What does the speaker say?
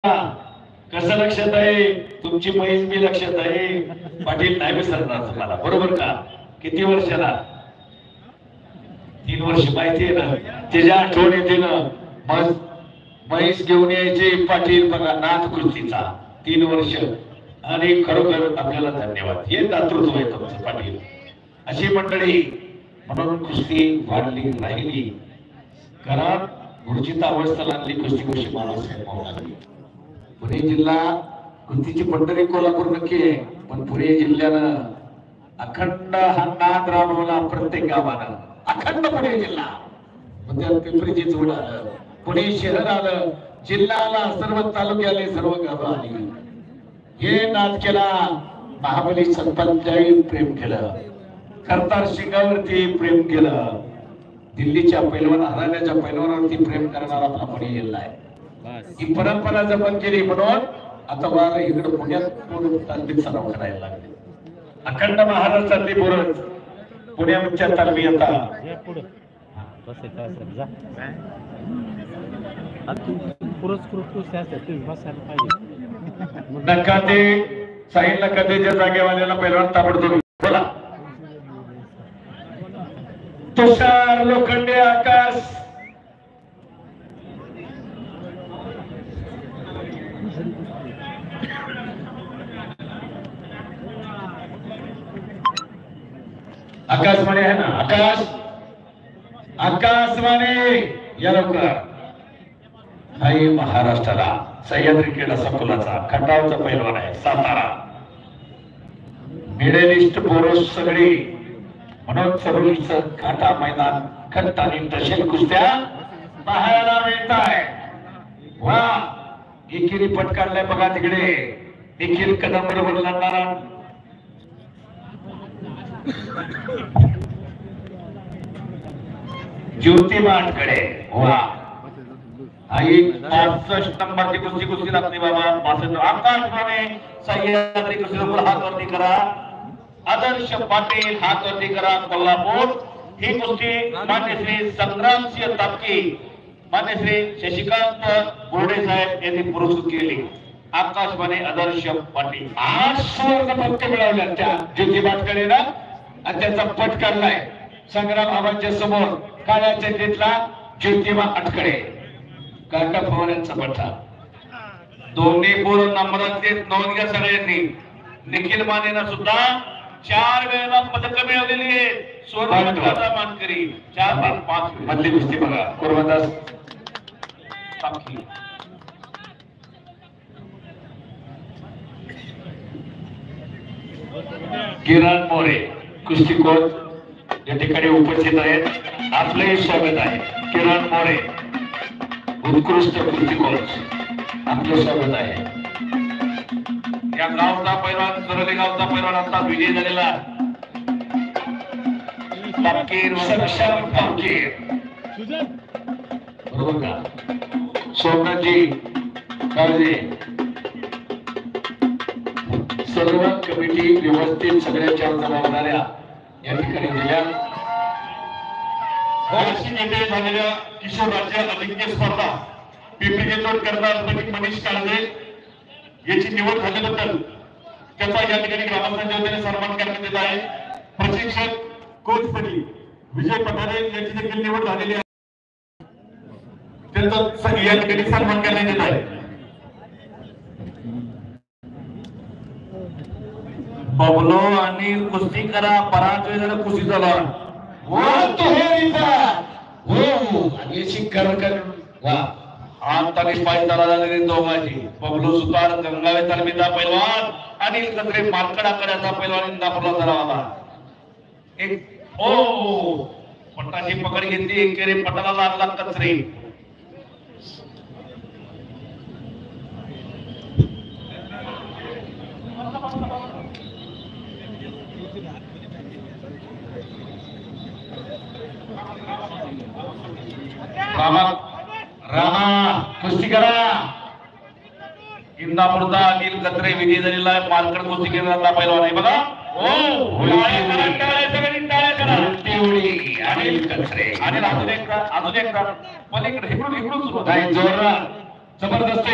कसं लक्षात आहे तुमची मैस बी लक्षात आहे पाटील नाही विसरणार तुम्हाला बरोबर का किती वर्षाला 3 वर्ष माहिती आहे ना त्याच्या आठवण येते ना मग मैस घेऊन यायचे पाटील बघा नाथ कुस्तीचा 3 वर्ष आणि खरोखर आपल्याला धन्यवाद हे दातृत्व आहे तुमचं पाटील अशी मंडळी म्हणून कुस्ती वाढली राहिली कारण गुरुजीता अवस्था लागली कुस्ती कुस्ती माणूस पुणे जिल्हा कुस्तीची पंढरी कोल्हापूर नक्की आहे पण पुणे जिल्ह्यानं अखंड हा नाद राबवला प्रत्येक गावानं अखंड पुणे जिल्हा पिंपरीची जोड आलं पुणे शहर आलं जिल्हा आला सर्व तालुके आले सर्व गावं आली हे नाद केला महाबली सरपंचाई प्रेम केलं करतार शिंगावरती प्रेम केलं दिल्लीच्या पैलवान हराण्याच्या पैलवानावरती प्रेम करणारा आपला पुणे जिल्हा आहे ही परंपरा जपत केली म्हणून आता वार इकडे पुण्यात तालमीत सराव करायला लागले अखंड महाराष्ट्रातली पोरं पुण्याच्या तालमी आता नका ते साईडला कधीच्या जागेवाल्याला पैलवान ताबडतोब बोला तुषार लोखंडे आकाश आकाशवाणी आहे ना आकाशवाणी या लवकर हाय महाराष्ट्राला सह्याद्री क्रीडा संकुलाचा खटावचा पैलवान आहे सातारा मेडलिस्ट पुरुष सगळी म्हणून सर्वच घाटा मैदान खट्ट आणि तसेल कुस्त्या पाहायला मिळत आहे वा एकेरी पटकाडलाय बघा तिकडे निखिल कदम बरोबर लढणारा ज्योती माठकडे वा आई 65 नंबरची कुस्ती लागते बाबा आकाशवाणी सह्याद्री कुस्ती हात वरती करा आदर्श पाटील हात वरती करा कोल्हापूर ही कुस्ती मान्य श्री संग्रामसिंह तापकी मान्य श्री शशिकांत बोर्डे साहेब यांनी पुरस्कृत केली आकाशवाणी आदर्श पाटील 8 सुवर्ण पदक मिळवल्या त्या ज्योती माठकडे ना आणि त्याचा पट काढलाय संग्राम आबांच्या समोर काळ्या चेंडीतला ज्योतिबा अटकडे काका पवारांचा पट्टा दोन्ही पूर्ण नंबरांचे नोंद घ्या सगळ्यांनी निखिल मानेना सुद्धा 4 वेळेला पदक मिळवलेली आहे स्वर्ण मानकरी 4 ते 5 मधली कुस्ती बघा कुर्बादास किरण मोरे कुस्ती कोच या ठिकाणी उपस्थित आहेत आपले स्वागत आहे किरण मोरे उत्कृष्ट कुस्ती कोच आपलं स्वागत आहे या गावचा पैलवान सरले गावचा पैलवान आता विजय झालेला पाकीर सक्षम पाकीर बरोबर का सोमनाथजी काळजी सर्व कमिटी व्यवस्थित सगळ्यांच्या जबाबदाऱ्या या ठिकाणी दिल्या नेते झालेल्या किशोर राज्य अजिंक्य स्पर्धा पिंपरी जोड करणार मनीष काळजे याची निवड झाल्याबद्दल त्याचा या ठिकाणी ग्रामस्थांच्या वतीने सन्मान करण्यात येत आहे प्रशिक्षक कोचपदी विजय पठारे याची देखील निवड झालेली आहे त्यांचा या ठिकाणी सन्मान करण्यात येत आहे बबलो आणि कुस्ती करा पराजय झाला कुस्ती झाला हात आणि पाय तला झालेले दोघांची बबलो सुतार गंगावे तालमीचा पैलवान अनिल कचरे मार्कडाकड्याचा पैलवान इंदापूरला झाला एक ओ पटाची पकड घेतली एकेरी पटाला लागला कचरे राणा कुस्ती करा इंदापूरचा अनिल कचरे विजय झालेला आहे मार्कड कुस्ती केंद्रातला पैलवान आहे बघा अनिल कचरे आणि अजून एक पलीकडे इकडून सुरू जोरात जबरदस्त